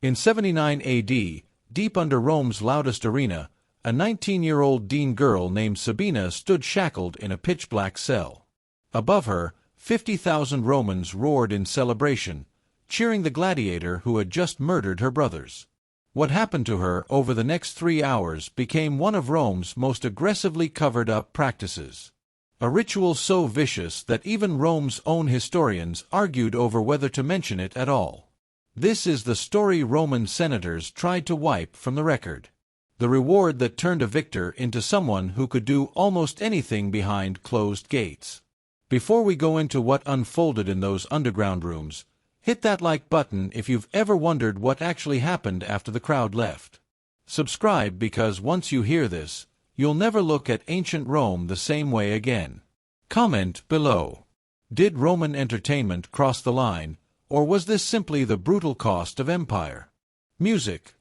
In 79 AD, deep under Rome's loudest arena, a 19-year-old Dean girl named Sabina stood shackled in a pitch-black cell. Above her, 50,000 Romans roared in celebration, cheering the gladiator who had just murdered her brothers. What happened to her over the next 3 hours became one of Rome's most aggressively covered-up practices. A ritual so vicious that even Rome's own historians argued over whether to mention it at all. This is the story Roman senators tried to wipe from the record. The reward that turned a victor into someone who could do almost anything behind closed gates. Before we go into what unfolded in those underground rooms, hit that like button if you've ever wondered what actually happened after the crowd left. Subscribe because once you hear this, you'll never look at ancient Rome the same way again. Comment below. Did Roman entertainment cross the line, or was this simply the brutal cost of empire? Music.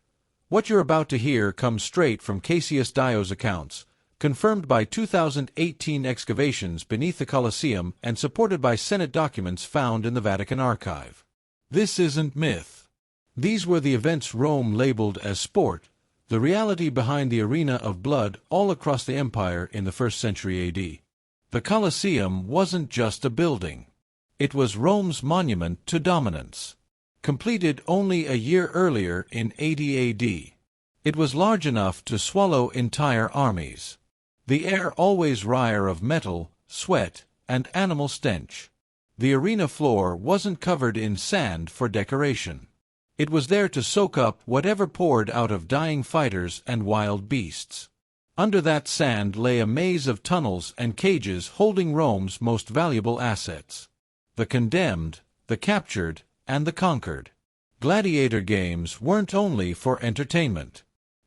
What you're about to hear comes straight from Cassius Dio's accounts, confirmed by 2018 excavations beneath the Colosseum and supported by Senate documents found in the Vatican archive. This isn't myth. These were the events Rome labeled as sport, the reality behind the arena of blood all across the empire in the 1st century AD. The Colosseum wasn't just a building. It was Rome's monument to dominance. Completed only a year earlier in 80 AD. It was large enough to swallow entire armies. The air always wryer of metal, sweat, and animal stench. The arena floor wasn't covered in sand for decoration. It was there to soak up whatever poured out of dying fighters and wild beasts. Under that sand lay a maze of tunnels and cages holding Rome's most valuable assets. The condemned, the captured, and the conquered. Gladiator games weren't only for entertainment.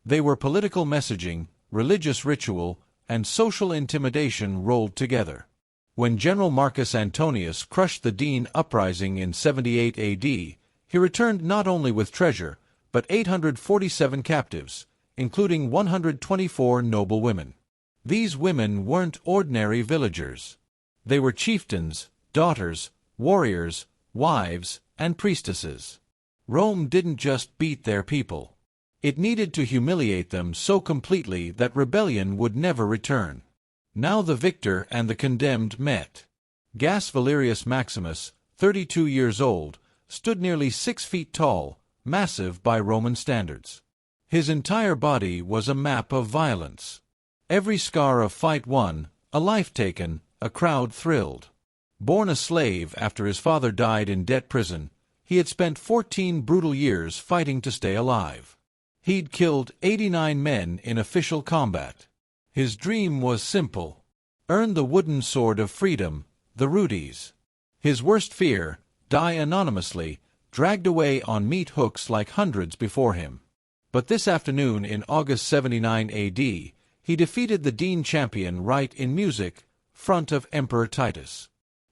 They were political messaging, religious ritual, and social intimidation rolled together. When General Marcus Antonius crushed the Dean uprising in 78 AD, he returned not only with treasure, but 847 captives, including 124 noble women. These women weren't ordinary villagers. They were chieftains, daughters, warriors, wives, and priestesses. Rome didn't just beat their people. It needed to humiliate them so completely that rebellion would never return. Now the victor and the condemned met. Gaius Valerius Maximus, 32 years old, stood nearly 6 feet tall, massive by Roman standards. His entire body was a map of violence. Every scar of fight won, a life taken, a crowd thrilled. Born a slave after his father died in debt prison, he had spent 14 brutal years fighting to stay alive. He'd killed 89 men in official combat. His dream was simple: earn the wooden sword of freedom, the rudes. His worst fear: die anonymously, dragged away on meat hooks like hundreds before him. But this afternoon in August 79 AD, he defeated the Dean champion right in music, front of Emperor Titus.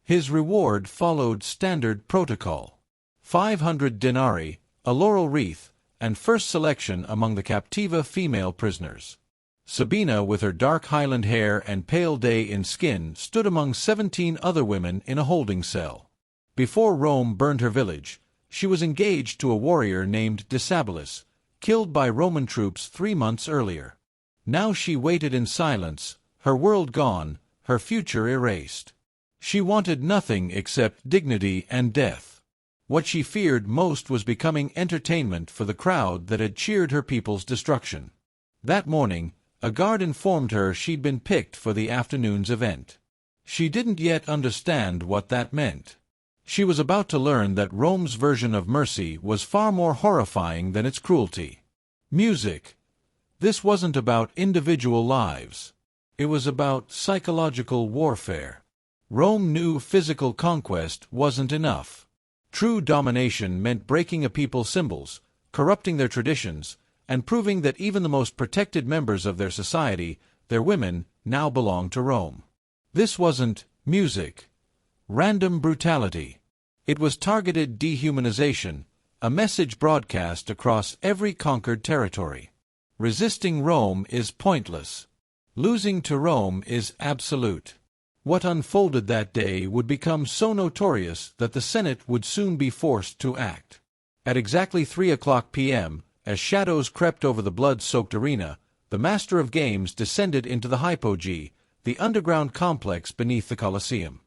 His reward followed standard protocol. 500 denarii, a laurel wreath, and first selection among the captiva female prisoners. Sabina, with her dark Highland hair and pale day-in skin, stood among 17 other women in a holding cell. Before Rome burned her village, she was engaged to a warrior named Decebalus, killed by Roman troops 3 months earlier. Now she waited in silence, her world gone, her future erased. She wanted nothing except dignity and death. What she feared most was becoming entertainment for the crowd that had cheered her people's destruction. That morning, a guard informed her she'd been picked for the afternoon's event. She didn't yet understand what that meant. She was about to learn that Rome's version of mercy was far more horrifying than its cruelty. Music. This wasn't about individual lives. It was about psychological warfare. Rome knew physical conquest wasn't enough. True domination meant breaking a people's symbols, corrupting their traditions, and proving that even the most protected members of their society, their women, now belonged to Rome. This wasn't music. Random brutality. It was targeted dehumanization, a message broadcast across every conquered territory. Resisting Rome is pointless. Losing to Rome is absolute. What unfolded that day would become so notorious that the Senate would soon be forced to act. At exactly 3 p.m., as shadows crept over the blood-soaked arena, the Master of Games descended into the hypogee, the underground complex beneath the Colosseum.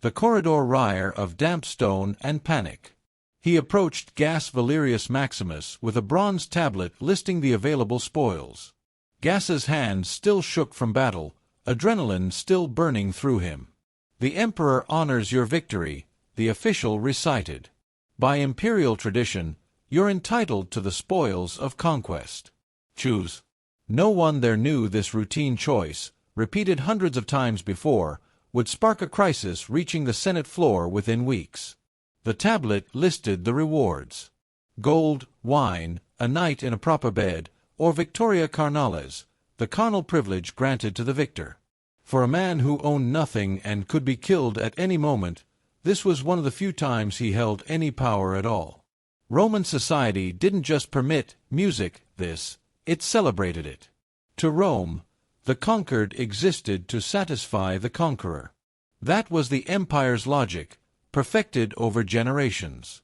The corridor wire of damp stone and panic. He approached Gas Valerius Maximus with a bronze tablet listing the available spoils. Gas's hands still shook from battle, adrenaline still burning through him. "The Emperor honors your victory," the official recited. "By imperial tradition, you're entitled to the spoils of conquest. Choose." No one there knew this routine choice, repeated hundreds of times before, would spark a crisis reaching the Senate floor within weeks. The tablet listed the rewards. Gold, wine, a night in a proper bed, or Victoria Carnales, the carnal privilege granted to the victor. For a man who owned nothing and could be killed at any moment, this was one of the few times he held any power at all. Roman society didn't just permit music, it celebrated it. To Rome, the conquered existed to satisfy the conqueror. That was the empire's logic, perfected over generations.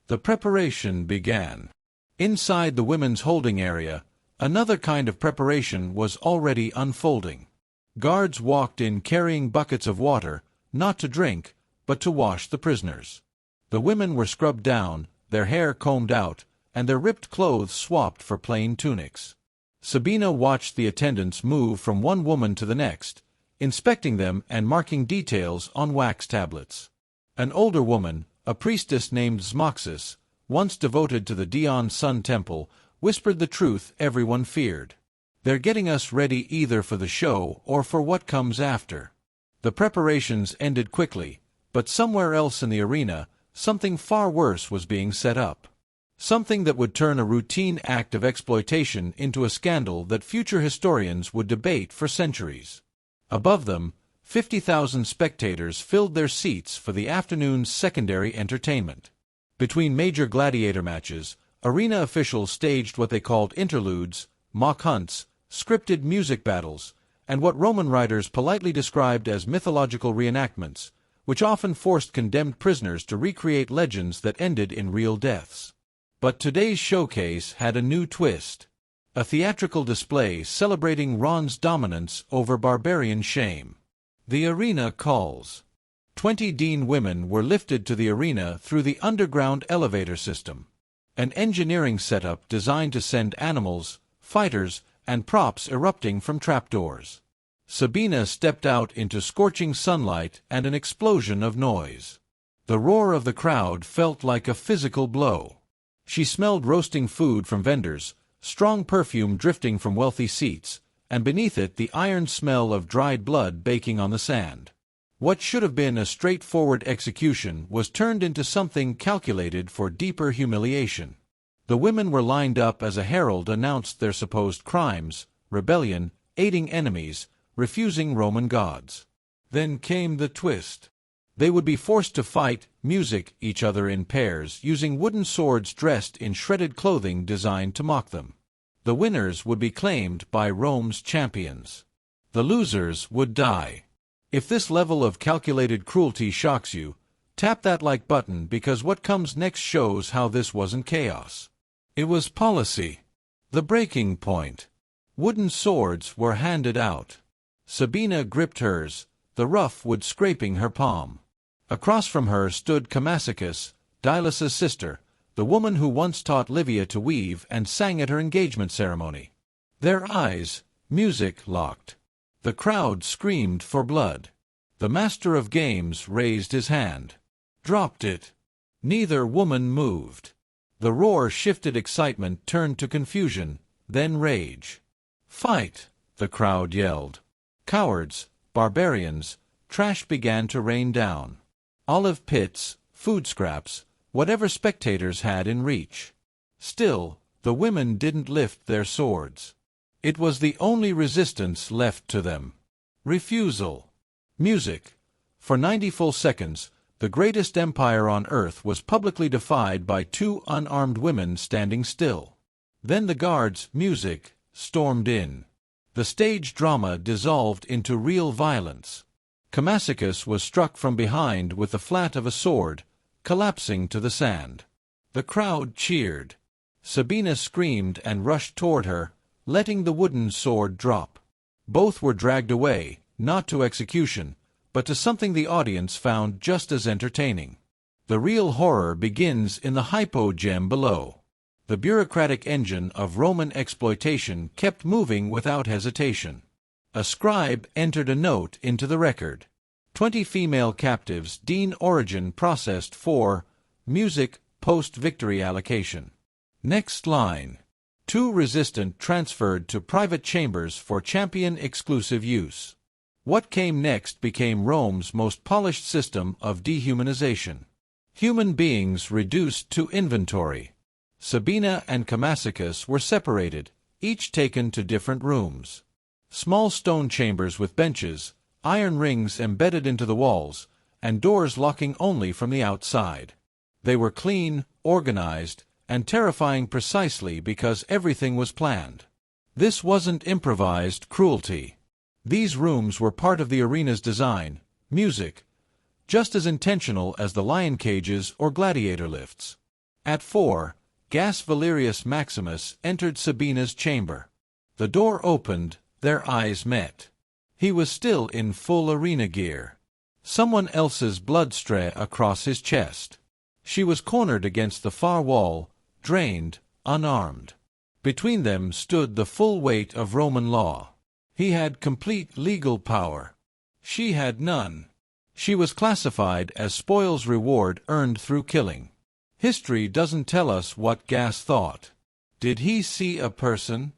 The preparation began. Inside the women's holding area, another kind of preparation was already unfolding. Guards walked in carrying buckets of water, not to drink, but to wash the prisoners. The women were scrubbed down, their hair combed out, and their ripped clothes swapped for plain tunics. Sabina watched the attendants move from one woman to the next, inspecting them and marking details on wax tablets. An older woman, a priestess named Zmoxis, once devoted to the Dion Sun Temple, whispered the truth everyone feared. "They're getting us ready either for the show or for what comes after." The preparations ended quickly, but somewhere else in the arena, something far worse was being set up. Something that would turn a routine act of exploitation into a scandal that future historians would debate for centuries. Above them, 50,000 spectators filled their seats for the afternoon's secondary entertainment. Between major gladiator matches, arena officials staged what they called interludes, mock hunts, scripted music battles, and what Roman writers politely described as mythological reenactments, which often forced condemned prisoners to recreate legends that ended in real deaths. But today's showcase had a new twist. A theatrical display celebrating Ron's dominance over barbarian shame. The arena calls. 20 Dean women were lifted to the arena through the underground elevator system. An engineering setup designed to send animals, fighters, and props erupting from trapdoors. Sabina stepped out into scorching sunlight and an explosion of noise. The roar of the crowd felt like a physical blow. She smelled roasting food from vendors, strong perfume drifting from wealthy seats, and beneath it the iron smell of dried blood baking on the sand. What should have been a straightforward execution was turned into something calculated for deeper humiliation. The women were lined up as a herald announced their supposed crimes: rebellion, aiding enemies, refusing Roman gods. Then came the twist. They would be forced to fight, music, each other in pairs, using wooden swords dressed in shredded clothing designed to mock them. The winners would be claimed by Rome's champions. The losers would die. If this level of calculated cruelty shocks you, tap that like button, because what comes next shows how this wasn't chaos. It was policy. The breaking point. Wooden swords were handed out. Sabina gripped hers, the rough wood scraping her palm. Across from her stood Camacicus, Dialysus' sister, the woman who once taught Livia to weave and sang at her engagement ceremony. Their eyes, music, locked. The crowd screamed for blood. The Master of Games raised his hand. Dropped it. Neither woman moved. The roar shifted, excitement turned to confusion, then rage. "Fight!" the crowd yelled. Cowards, barbarians, trash began to rain down. Olive pits, food scraps, whatever spectators had in reach. Still, the women didn't lift their swords. It was the only resistance left to them. Refusal. Music. For 90 full seconds, the greatest empire on earth was publicly defied by 2 unarmed women standing still. Then the guards, music, stormed in. The stage drama dissolved into real violence. Camacicus was struck from behind with the flat of a sword, collapsing to the sand. The crowd cheered. Sabina screamed and rushed toward her, letting the wooden sword drop. Both were dragged away, not to execution, but to something the audience found just as entertaining. The real horror begins in the hypogem below. The bureaucratic engine of Roman exploitation kept moving without hesitation. A scribe entered a note into the record. 20 female captives Dean Origen processed for music post-victory allocation. Next line. 2 resistant transferred to private chambers for champion exclusive use. What came next became Rome's most polished system of dehumanization. Human beings reduced to inventory. Sabina and Camacicus were separated, each taken to different rooms. Small stone chambers with benches, iron rings embedded into the walls, and doors locking only from the outside. They were clean, organized, and terrifying precisely because everything was planned. This wasn't improvised cruelty. These rooms were part of the arena's design, music, just as intentional as the lion cages or gladiator lifts. At 4, Gaius Valerius Maximus entered Sabina's chamber. The door opened, their eyes met. He was still in full arena gear. Someone else's blood stray across his chest. She was cornered against the far wall, drained, unarmed. Between them stood the full weight of Roman law. He had complete legal power. She had none. She was classified as spoils reward earned through killing. History doesn't tell us what Gaius thought. Did he see a person?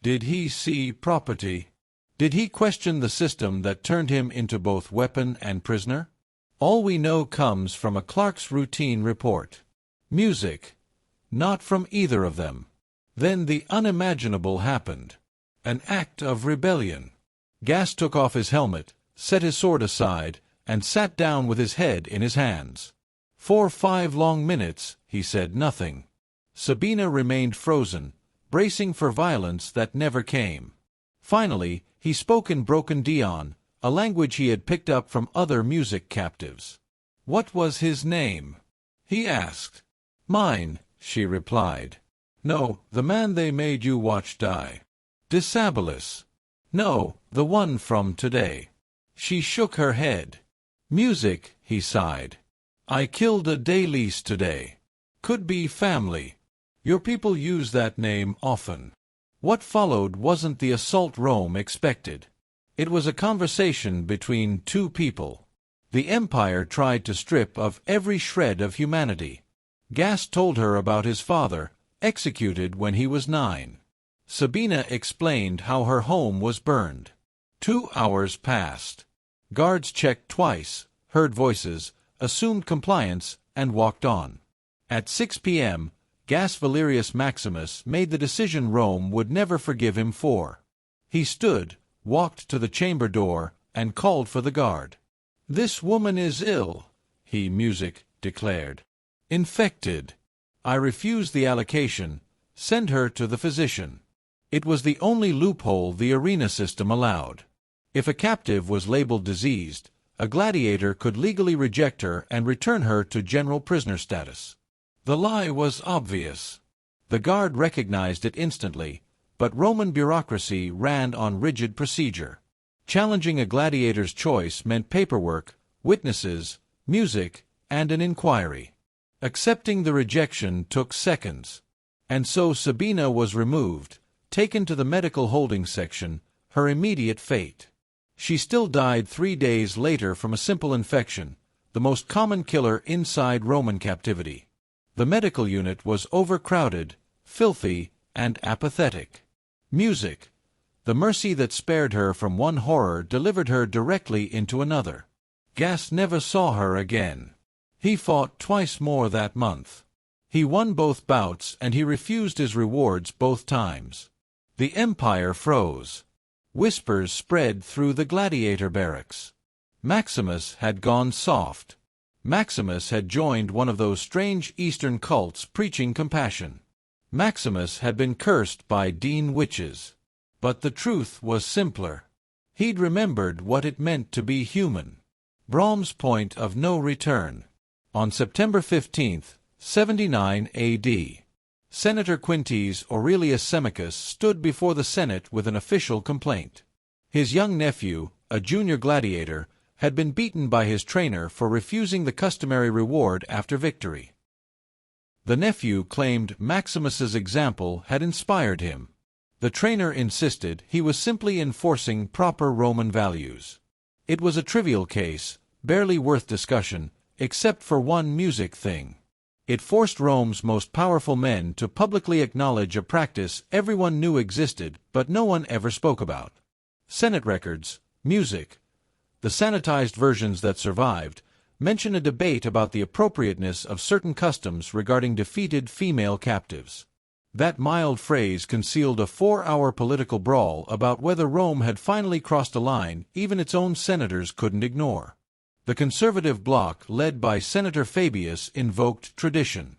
Did he see property? Did he question the system that turned him into both weapon and prisoner? All we know comes from a clerk's routine report. Music. Not from either of them. Then the unimaginable happened. An act of rebellion. Gaius took off his helmet, set his sword aside, and sat down with his head in his hands. For 5 long minutes he said nothing. Sabina remained frozen, bracing for violence that never came. Finally, he spoke in broken Dion, a language he had picked up from other music captives. "What was his name?" he asked. "Mine," she replied. "No, the man they made you watch die." "Disabilis." "No, the one from today." She shook her head. "Music," he sighed. "I killed a Delis today. Could be family. Your people use that name often." What followed wasn't the assault Rome expected. It was a conversation between 2 people. The empire tried to strip of every shred of humanity. Gaius told her about his father, executed when he was 9. Sabina explained how her home was burned. 2 hours passed. Guards checked twice, heard voices, assumed compliance, and walked on. At 6 p.m., Gaius Valerius Maximus made the decision Rome would never forgive him for. He stood, walked to the chamber door, and called for the guard. "This woman is ill," he, music, declared. "Infected. I refuse the allocation. Send her to the physician." It was the only loophole the arena system allowed. If a captive was labeled diseased, a gladiator could legally reject her and return her to general prisoner status. The lie was obvious. The guard recognized it instantly, but Roman bureaucracy ran on rigid procedure. Challenging a gladiator's choice meant paperwork, witnesses, music, and an inquiry. Accepting the rejection took seconds. And so Sabina was removed, taken to the medical holding section, her immediate fate. She still died 3 days later from a simple infection, the most common killer inside Roman captivity. The medical unit was overcrowded, filthy, and apathetic. Music. The mercy that spared her from one horror delivered her directly into another. Gaius never saw her again. He fought twice more that month. He won both bouts and he refused his rewards both times. The empire froze. Whispers spread through the gladiator barracks. Maximus had gone soft. Maximus had joined one of those strange Eastern cults preaching compassion. Maximus had been cursed by Dean witches. But the truth was simpler. He'd remembered what it meant to be human. Brahm's point of no return. On September 15th, 79 AD. Senator Quintus Aurelius Semicus stood before the Senate with an official complaint. His young nephew, a junior gladiator, had been beaten by his trainer for refusing the customary reward after victory. The nephew claimed Maximus's example had inspired him. The trainer insisted he was simply enforcing proper Roman values. It was a trivial case, barely worth discussion, except for one music thing. It forced Rome's most powerful men to publicly acknowledge a practice everyone knew existed but no one ever spoke about. Senate records, music, the sanitized versions that survived, mention a debate about the appropriateness of certain customs regarding defeated female captives. That mild phrase concealed a 4-hour political brawl about whether Rome had finally crossed a line even its own senators couldn't ignore. The conservative bloc led by Senator Fabius invoked tradition.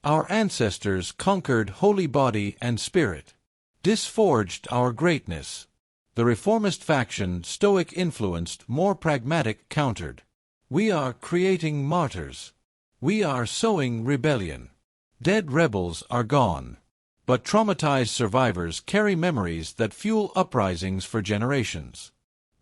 Our ancestors conquered holy body and spirit. Disforged our greatness. The reformist faction, Stoic-influenced, more pragmatic, countered. We are creating martyrs. We are sowing rebellion. Dead rebels are gone. But traumatized survivors carry memories that fuel uprisings for generations.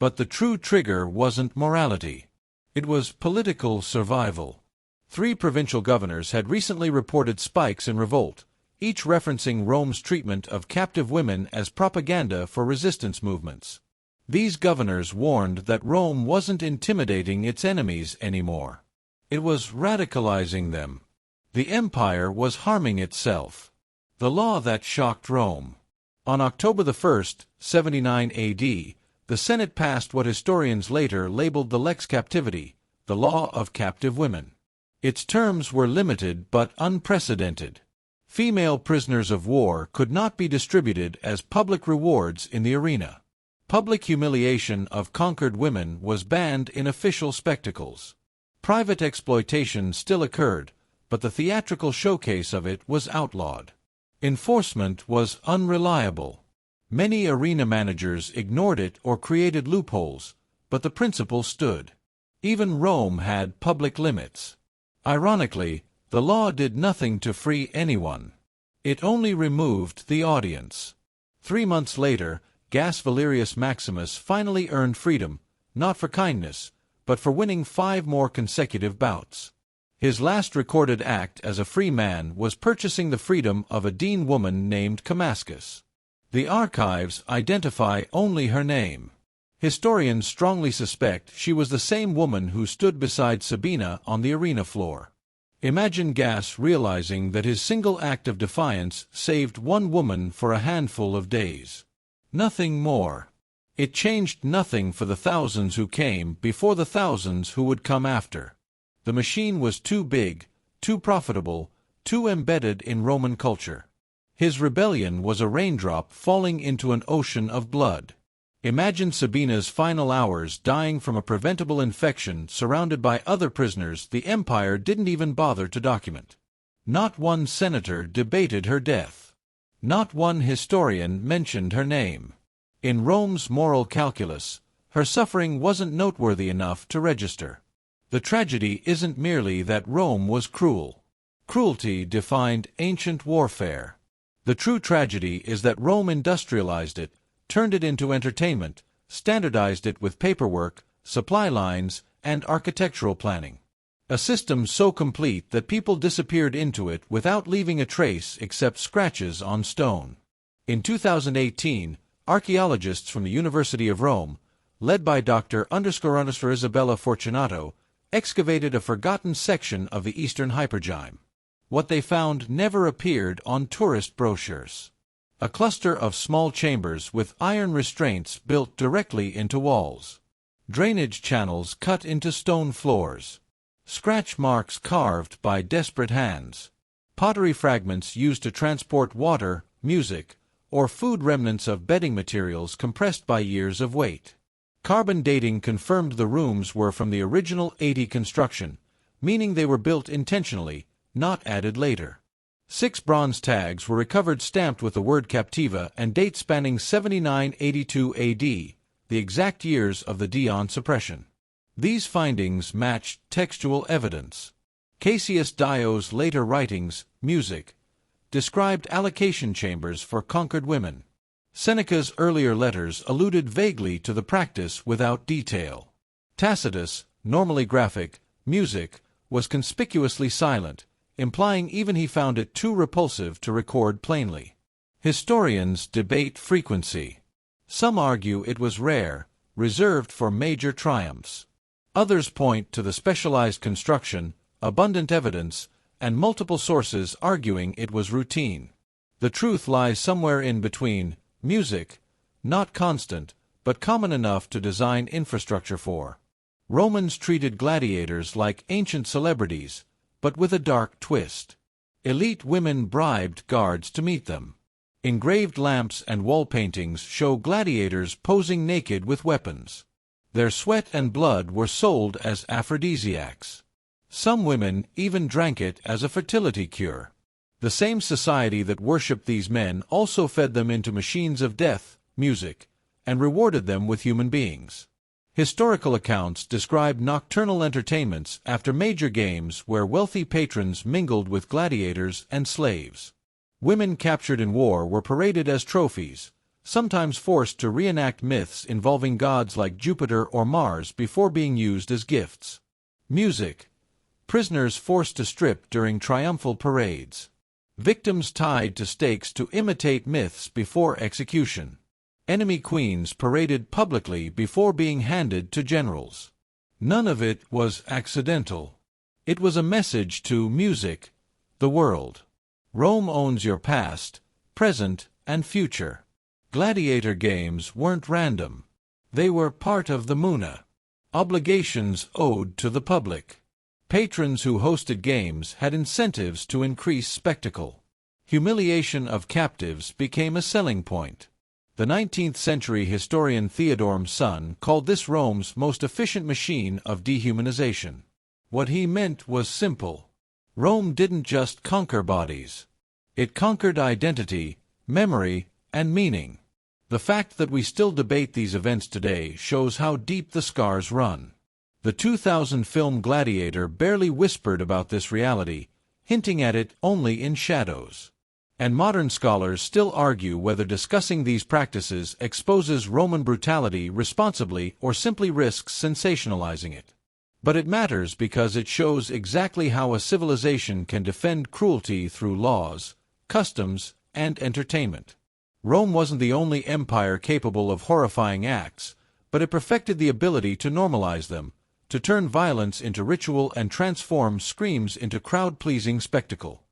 But the true trigger wasn't morality. It was political survival. 3 provincial governors had recently reported spikes in revolt, each referencing Rome's treatment of captive women as propaganda for resistance movements. These governors warned that Rome wasn't intimidating its enemies anymore. It was radicalizing them. The empire was harming itself. The law that shocked Rome. On October 1, 79 AD, the Senate passed what historians later labeled the Lex Captivity, the law of captive women. Its terms were limited but unprecedented. Female prisoners of war could not be distributed as public rewards in the arena. Public humiliation of conquered women was banned in official spectacles. Private exploitation still occurred, but the theatrical showcase of it was outlawed. Enforcement was unreliable. Many arena managers ignored it or created loopholes, but the principle stood. Even Rome had public limits. Ironically, the law did nothing to free anyone. It only removed the audience. 3 months later, Gaius Valerius Maximus finally earned freedom, not for kindness, but for winning 5 more consecutive bouts. His last recorded act as a free man was purchasing the freedom of a Dean woman named Camascus. The archives identify only her name. Historians strongly suspect she was the same woman who stood beside Sabina on the arena floor. Imagine Gaius realizing that his single act of defiance saved one woman for a handful of days. Nothing more. It changed nothing for the thousands who came before the thousands who would come after. The machine was too big, too profitable, too embedded in Roman culture. His rebellion was a raindrop falling into an ocean of blood. Imagine Sabina's final hours dying from a preventable infection surrounded by other prisoners the empire didn't even bother to document. Not one senator debated her death. Not one historian mentioned her name. In Rome's moral calculus, her suffering wasn't noteworthy enough to register. The tragedy isn't merely that Rome was cruel. Cruelty defined ancient warfare. The true tragedy is that Rome industrialized it, turned it into entertainment, standardized it with paperwork, supply lines, and architectural planning. A system so complete that people disappeared into it without leaving a trace except scratches on stone. In 2018, archaeologists from the University of Rome, led by Dr. Isabella Fortunato, excavated a forgotten section of the Eastern Hypergym. What they found never appeared on tourist brochures. A cluster of small chambers with iron restraints built directly into walls. Drainage channels cut into stone floors. Scratch marks carved by desperate hands. Pottery fragments used to transport water, music, or food, remnants of bedding materials compressed by years of weight. Carbon dating confirmed the rooms were from the original 80 construction, meaning they were built intentionally, not added later. 6 bronze tags were recovered stamped with the word Captiva and dates spanning 79–82 AD, the exact years of the Dion suppression. These findings matched textual evidence. Cassius Dio's later writings, Music, described allocation chambers for conquered women. Seneca's earlier letters alluded vaguely to the practice without detail. Tacitus, normally graphic, Music, was conspicuously silent, implying even he found it too repulsive to record plainly. Historians debate frequency. Some argue it was rare, reserved for major triumphs. Others point to the specialized construction, abundant evidence, and multiple sources arguing it was routine. The truth lies somewhere in between. Music, not constant, but common enough to design infrastructure for. Romans treated gladiators like ancient celebrities, but with a dark twist. Elite women bribed guards to meet them. Engraved lamps and wall paintings show gladiators posing naked with weapons. Their sweat and blood were sold as aphrodisiacs. Some women even drank it as a fertility cure. The same society that worshipped these men also fed them into machines of death, music, and rewarded them with human beings. Historical accounts describe nocturnal entertainments after major games where wealthy patrons mingled with gladiators and slaves. Women captured in war were paraded as trophies, sometimes forced to reenact myths involving gods like Jupiter or Mars before being used as gifts. Music. Prisoners forced to strip during triumphal parades. Victims tied to stakes to imitate myths before execution. Enemy queens paraded publicly before being handed to generals. None of it was accidental. It was a message to music, the world. Rome owns your past, present, and future. Gladiator games weren't random. They were part of the Muna. Obligations owed to the public. Patrons who hosted games had incentives to increase spectacle. Humiliation of captives became a selling point. The 19th century historian Theodore Son called this Rome's most efficient machine of dehumanization. What he meant was simple. Rome didn't just conquer bodies. It conquered identity, memory, and meaning. The fact that we still debate these events today shows how deep the scars run. The 2000 film Gladiator barely whispered about this reality, hinting at it only in shadows. And modern scholars still argue whether discussing these practices exposes Roman brutality responsibly or simply risks sensationalizing it. But it matters because it shows exactly how a civilization can defend cruelty through laws, customs, and entertainment. Rome wasn't the only empire capable of horrifying acts, but it perfected the ability to normalize them, to turn violence into ritual and transform screams into crowd-pleasing spectacle.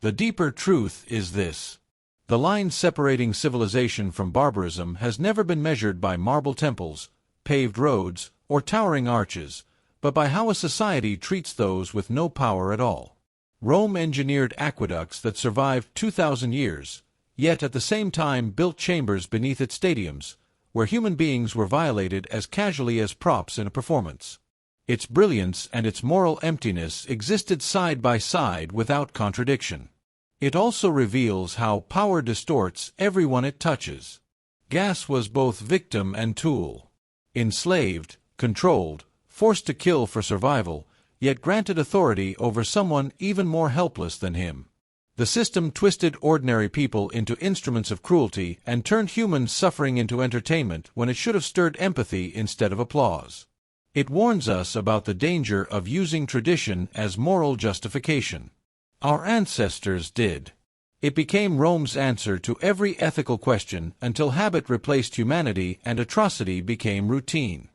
The deeper truth is this. The line separating civilization from barbarism has never been measured by marble temples, paved roads, or towering arches, but by how a society treats those with no power at all. Rome engineered aqueducts that survived 2,000 years, yet at the same time built chambers beneath its stadiums, where human beings were violated as casually as props in a performance. Its brilliance and its moral emptiness existed side by side without contradiction. It also reveals how power distorts everyone it touches. Gas was both victim and tool. Enslaved, controlled, forced to kill for survival, yet granted authority over someone even more helpless than him. The system twisted ordinary people into instruments of cruelty and turned human suffering into entertainment when it should have stirred empathy instead of applause. It warns us about the danger of using tradition as moral justification. Our ancestors did. It became Rome's answer to every ethical question until habit replaced humanity and atrocity became routine.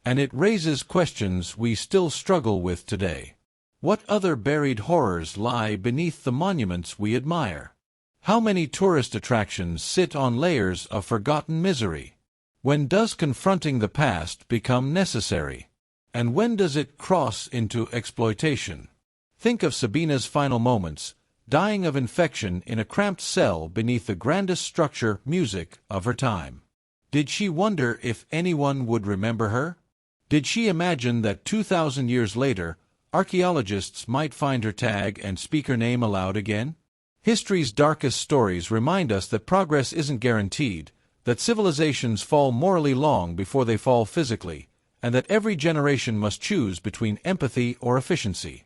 And it raises questions we still struggle with today. What other buried horrors lie beneath the monuments we admire? How many tourist attractions sit on layers of forgotten misery? When does confronting the past become necessary? And when does it cross into exploitation? Think of Sabina's final moments, dying of infection in a cramped cell beneath the grandest structure, music, of her time. Did she wonder if anyone would remember her? Did she imagine that 2,000 years later, archaeologists might find her tag and speak her name aloud again? History's darkest stories remind us that progress isn't guaranteed, that civilizations fall morally long before they fall physically, and that every generation must choose between empathy or efficiency.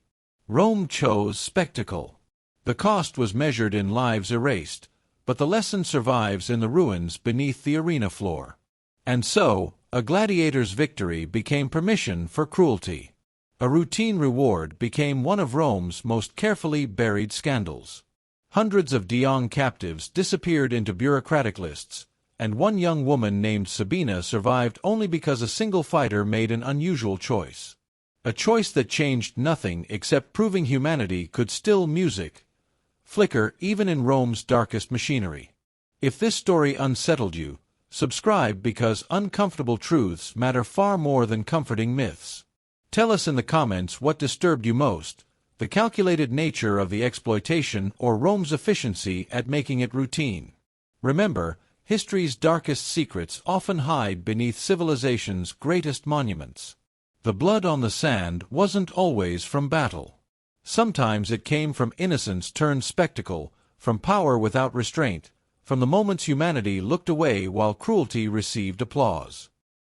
Rome chose spectacle. The cost was measured in lives erased, but the lesson survives in the ruins beneath the arena floor. And so, a gladiator's victory became permission for cruelty. A routine reward became one of Rome's most carefully buried scandals. Hundreds of Dion captives disappeared into bureaucratic lists, and one young woman named Sabina survived only because a single fighter made an unusual choice. A choice that changed nothing except proving humanity could still flicker even in Rome's darkest machinery. If this story unsettled you, subscribe because uncomfortable truths matter far more than comforting myths. Tell us in the comments what disturbed you most, the calculated nature of the exploitation or Rome's efficiency at making it routine. Remember, history's darkest secrets often hide beneath civilization's greatest monuments. The blood on the sand wasn't always from battle. Sometimes it came from innocence turned spectacle, from power without restraint, from the moments humanity looked away while cruelty received applause.